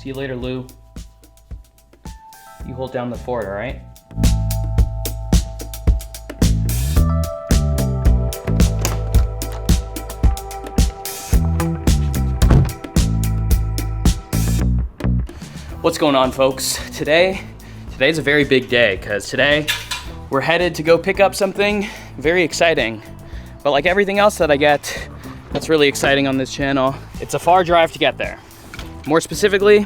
See you later, Lou. You hold down the fort, all right? What's going on, folks? Today's a very big day because today we're headed to go pick up something very exciting. But like everything else that I get that's really exciting on this channel, it's a far drive to get there. More specifically,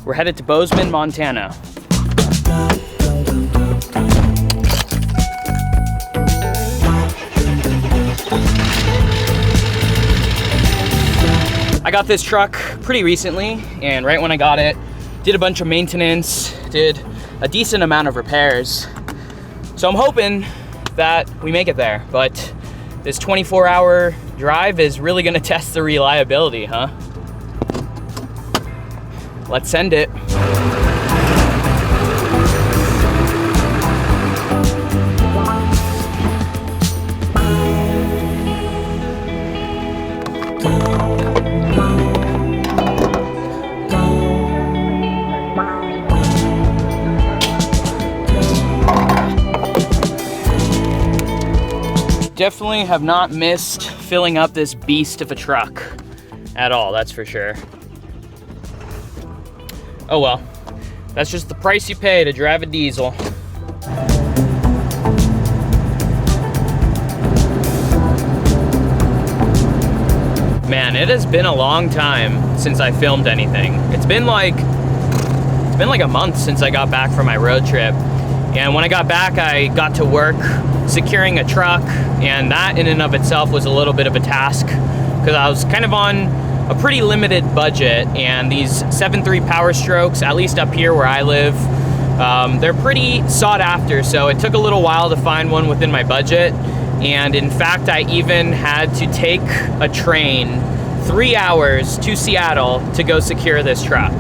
we're headed to Bozeman, Montana. I got this truck pretty recently, and right when I got it, did a bunch of maintenance, did a decent amount of repairs. So I'm hoping that we make it there, but this 24-hour drive is really gonna test the reliability, huh? Let's send it. Definitely have not missed filling up this beast of a truck at all, that's for sure. Oh well, that's just the price you pay to drive a diesel. Man, it has been a long time since I filmed anything. It's been like a month since I got back from my road trip. And when I got back, I got to work securing a truck, and that in and of itself was a little bit of a task because I was kind of on a pretty limited budget, and these 7.3 Power Strokes, at least up here where I live, they're pretty sought after, so it took a little while to find one within my budget. And in fact, I even had to take a train 3 hours to Seattle to go secure this truck.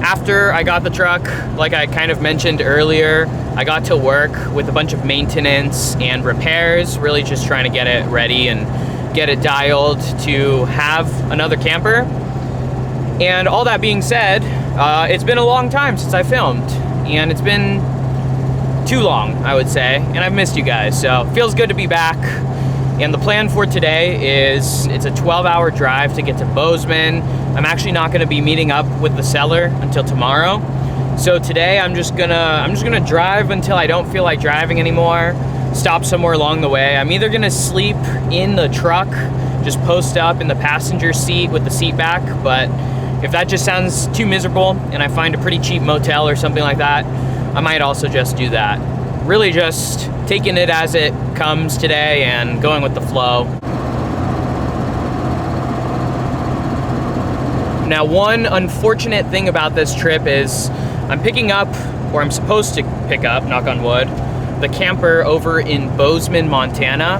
After I got the truck, like I kind of mentioned earlier, I got to work with a bunch of maintenance and repairs, really just trying to get it ready and get it dialed to have another camper. And all that being said, it's been a long time since I filmed, and it's been too long, I would say, and I've missed you guys, so it feels good to be back. And the plan for today is it's a 12-hour drive to get to Bozeman. I'm actually not gonna be meeting up with the seller until tomorrow. So today I'm just gonna drive until I don't feel like driving anymore, stop somewhere along the way. I'm either gonna sleep in the truck, just post up in the passenger seat with the seat back, but if that just sounds too miserable and I find a pretty cheap motel or something like that, I might also just do that. Really just taking it as it comes today and going with the flow. Now, one unfortunate thing about this trip is I'm picking up, or I'm supposed to pick up, knock on wood, the camper over in Bozeman, Montana.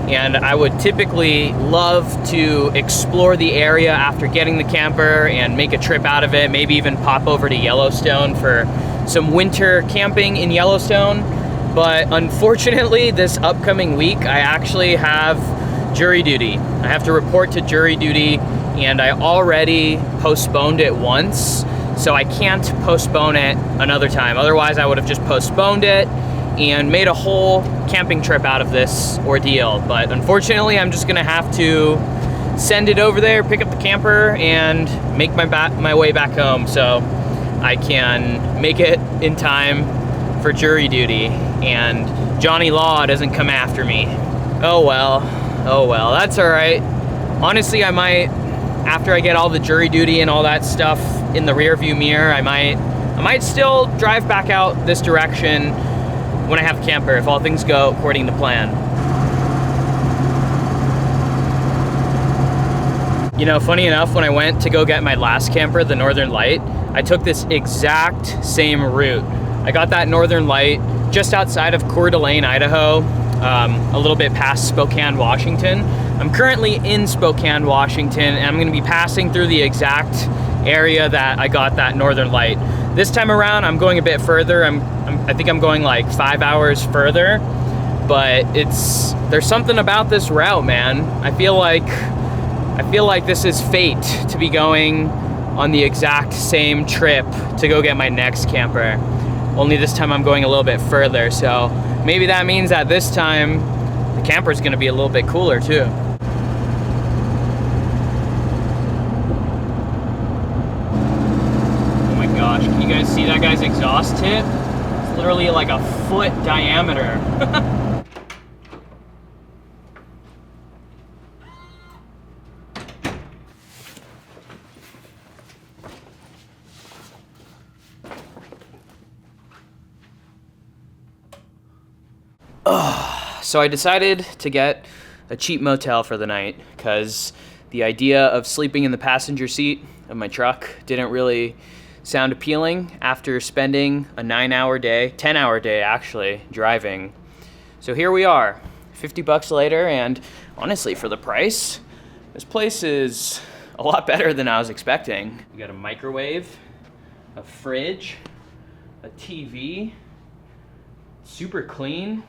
And I would typically love to explore the area after getting the camper and make a trip out of it, maybe even pop over to Yellowstone for some winter camping in Yellowstone. But unfortunately, this upcoming week, I actually have jury duty. I have to report to jury duty, and I already postponed it once, so I can't postpone it another time. Otherwise, I would have just postponed it and made a whole camping trip out of this ordeal. But unfortunately, I'm just gonna have to send it over there, pick up the camper, and make my way back home so I can make it in time for jury duty and Johnny Law doesn't come after me. Oh well, that's all right. Honestly, I might, after I get all the jury duty and all that stuff in the rearview mirror, I might still drive back out this direction when I have the camper, if all things go according to plan. You know, funny enough, when I went to go get my last camper, the Northern Light, I took this exact same route. I got that Northern Light just outside of Coeur d'Alene, Idaho, a little bit past Spokane, Washington. I'm currently in Spokane, Washington, and I'm going to be passing through the exact area that I got that northern light. This time around, I'm going a bit further. I think I'm going like 5 hours further, but there's something about this route, man. I feel like this is fate to be going on the exact same trip to go get my next camper. Only this time I'm going a little bit further, so maybe that means that this time the camper is going to be a little bit cooler too. Oh my gosh, can you guys see that guy's exhaust tip? It's literally like a foot diameter. So I decided to get a cheap motel for the night because the idea of sleeping in the passenger seat of my truck didn't really sound appealing after spending a 9-hour day, 10-hour day actually, driving. So here we are, 50 bucks later, and honestly, for the price, this place is a lot better than I was expecting. We got a microwave, a fridge, a TV, super clean.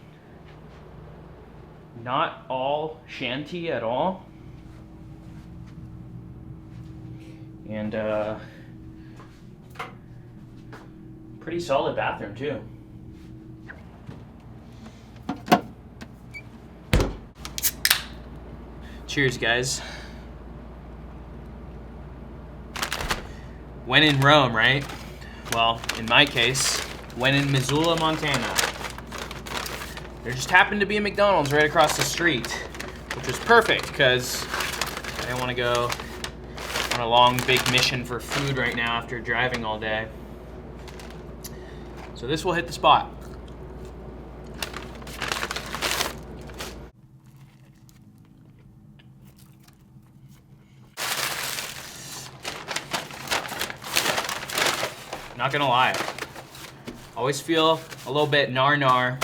Not all shanty at all. And pretty solid bathroom too. Cheers, guys. When in Rome, right? Well, in my case, when in Missoula, Montana. There just happened to be a McDonald's right across the street, which was perfect because I didn't want to go on a long, big mission for food right now after driving all day. So this will hit the spot. Not gonna lie, always feel a little bit nar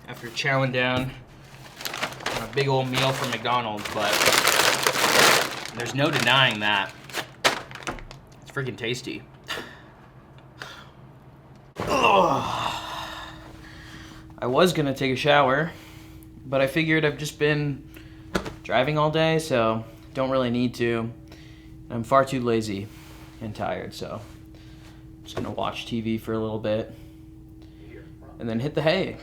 after chowing down on a big old meal from McDonald's, but there's no denying that. It's freaking tasty. Ugh. I was gonna take a shower, but I figured I've just been driving all day, so don't really need to. I'm far too lazy and tired, so I'm just gonna watch TV for a little bit and then hit the hay.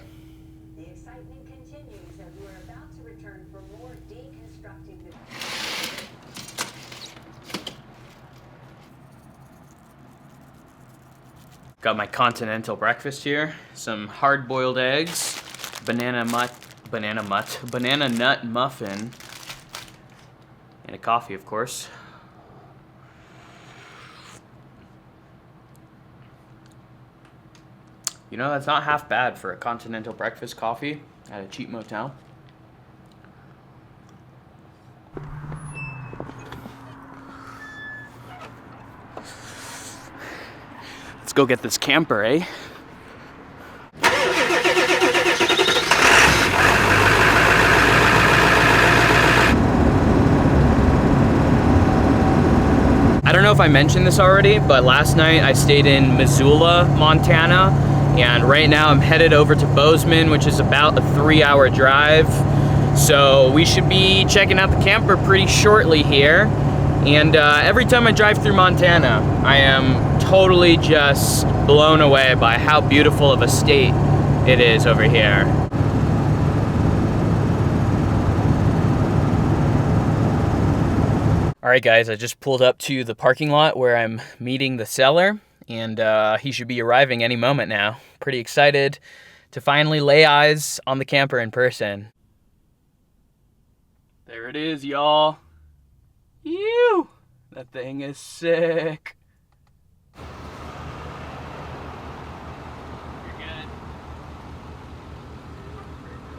Got my continental breakfast here. Some hard-boiled eggs, banana nut muffin, and a coffee, of course. You know, that's not half bad for a continental breakfast coffee at a cheap motel. Let's go get this camper, eh? I don't know if I mentioned this already, but last night I stayed in Missoula, Montana, and right now I'm headed over to Bozeman, which is about a 3-hour drive. So we should be checking out the camper pretty shortly here. And every time I drive through Montana, I am totally just blown away by how beautiful of a state it is over here. All right, guys, I just pulled up to the parking lot where I'm meeting the seller, and he should be arriving any moment now. Pretty excited to finally lay eyes on the camper in person. There it is, y'all. Ew! That thing is sick. You're good.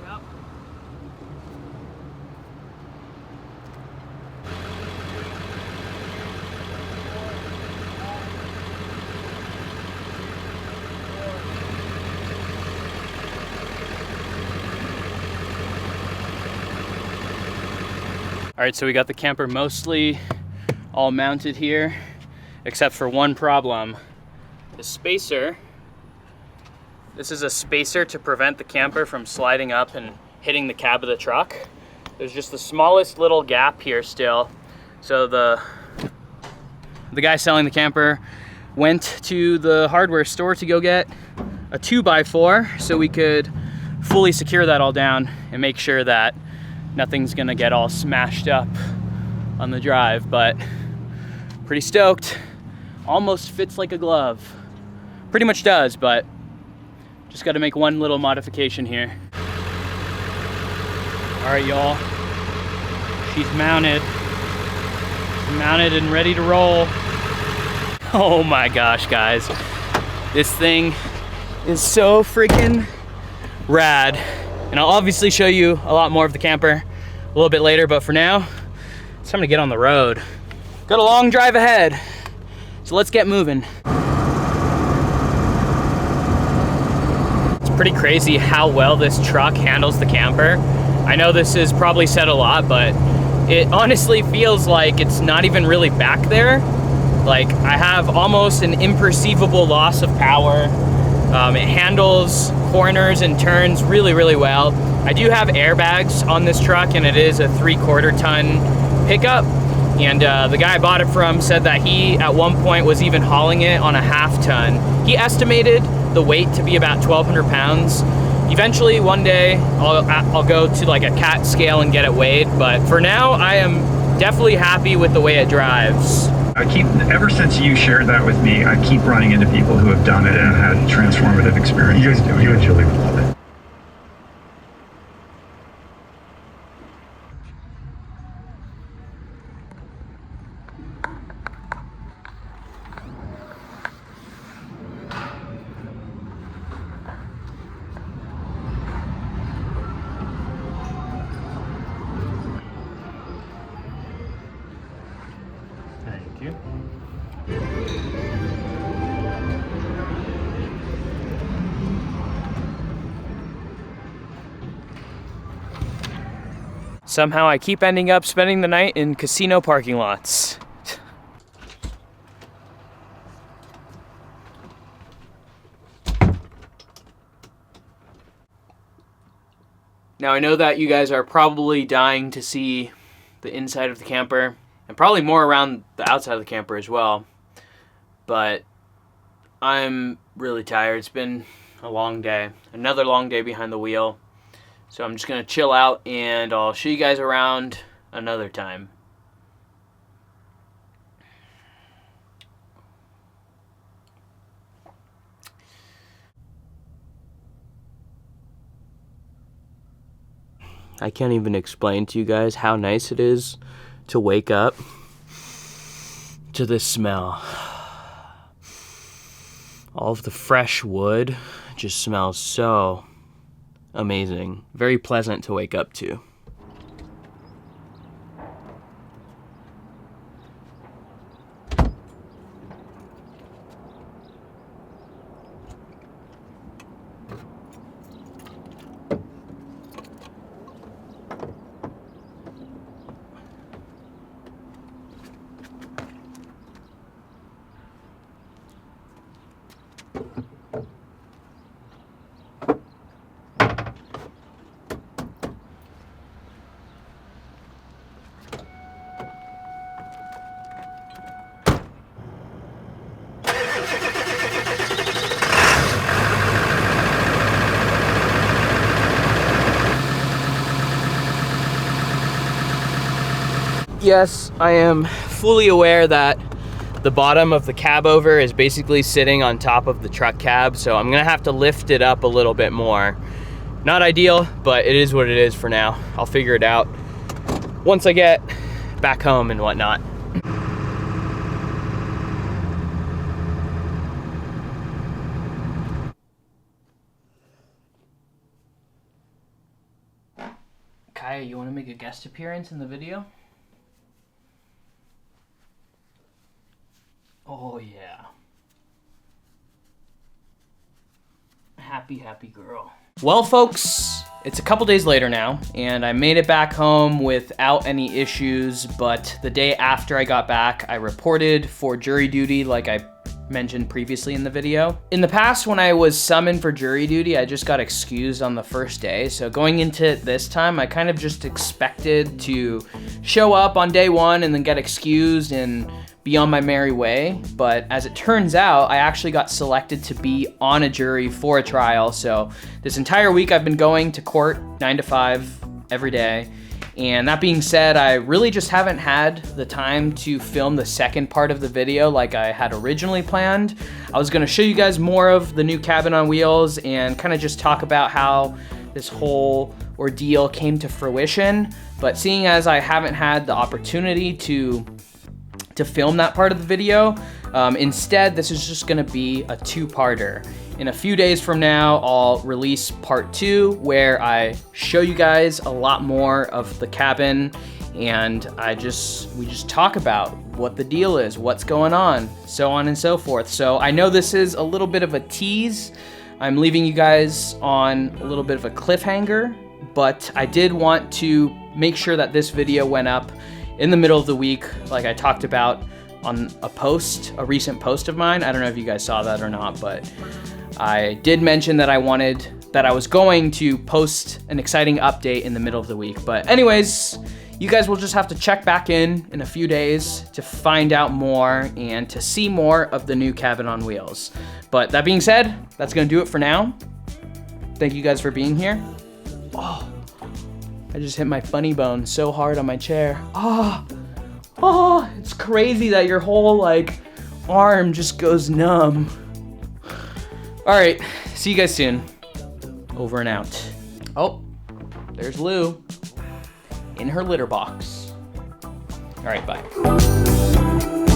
Yep. All right, so we got the camper mostly all mounted here, except for one problem. The spacer. This is a spacer to prevent the camper from sliding up and hitting the cab of the truck. There's just the smallest little gap here still. So the guy selling the camper went to the hardware store to go get a 2x4 so we could fully secure that all down and make sure that nothing's gonna get all smashed up on the drive, but pretty stoked. Almost fits like a glove. Pretty much does, but just gotta make one little modification here. All right, y'all. She's mounted. She's mounted and ready to roll. Oh my gosh, guys. This thing is so freaking rad. And I'll obviously show you a lot more of the camper a little bit later, but for now, it's time to get on the road. Got a long drive ahead, so let's get moving. It's pretty crazy how well this truck handles the camper. I know this is probably said a lot, but it honestly feels like it's not even really back there. Like, I have almost an imperceivable loss of power. It handles corners and turns really, really well. I do have airbags on this truck, and it is a 3/4 ton pickup. And the guy I bought it from said that he, at one point, was even hauling it on a 1/2 ton. He estimated the weight to be about 1,200 pounds. Eventually, one day, I'll go to like a CAT scale and get it weighed. But for now, I am definitely happy with the way it drives. Ever since you shared that with me, I keep running into people who have done it and had transformative experiences doing it. You and Julie would love it. Thank you. Somehow I keep ending up spending the night in casino parking lots. Now I know that you guys are probably dying to see the inside of the camper, and probably more around the outside of the camper as well, but I'm really tired. It's been a long day, another long day behind the wheel. So I'm just gonna chill out and I'll show you guys around another time. I can't even explain to you guys how nice it is to wake up to this smell. All of the fresh wood just smells so amazing. Very pleasant to wake up to. Yes, I am fully aware that the bottom of the cab over is basically sitting on top of the truck cab, so I'm gonna have to lift it up a little bit more. Not ideal, but it is what it is for now. I'll figure it out once I get back home and whatnot. Kaya, you wanna make a guest appearance in the video? Oh yeah. Happy, happy girl. Well, folks, It's a couple days later now, and I made it back home without any issues, but the day after I got back, I reported for jury duty like I mentioned previously in the video. In the past, when I was summoned for jury duty, I just got excused on the first day. So going into it this time, I kind of just expected to show up on day one and then get excused and be on my merry way. But as it turns out, I actually got selected to be on a jury for a trial. So this entire week I've been going to court 9 to 5 every day. And that being said, I really just haven't had the time to film the second part of the video like I had originally planned. I was gonna show you guys more of the new cabin on wheels and kind of just talk about how this whole ordeal came to fruition. But seeing as I haven't had the opportunity to film that part of the video, instead this is just gonna be a two-parter. In a few days from now, I'll release part 2 where I show you guys a lot more of the cabin and we just talk about what the deal is, what's going on, so on and so forth. So I know this is a little bit of a tease. I'm leaving you guys on a little bit of a cliffhanger, but I did want to make sure that this video went up in the middle of the week like I talked about on a recent post of mine. I don't know if you guys saw that or not, but I did mention that I was going to post an exciting update in the middle of the week. But anyways, you guys will just have to check back in a few days to find out more and to see more of the new cabin on wheels. But that being said, that's gonna do it for now. Thank you guys for being here. Oh, I just hit my funny bone so hard on my chair. Oh, it's crazy that your whole like arm just goes numb. All right, see you guys soon. Over and out. Oh, there's Lou in her litter box. All right, bye.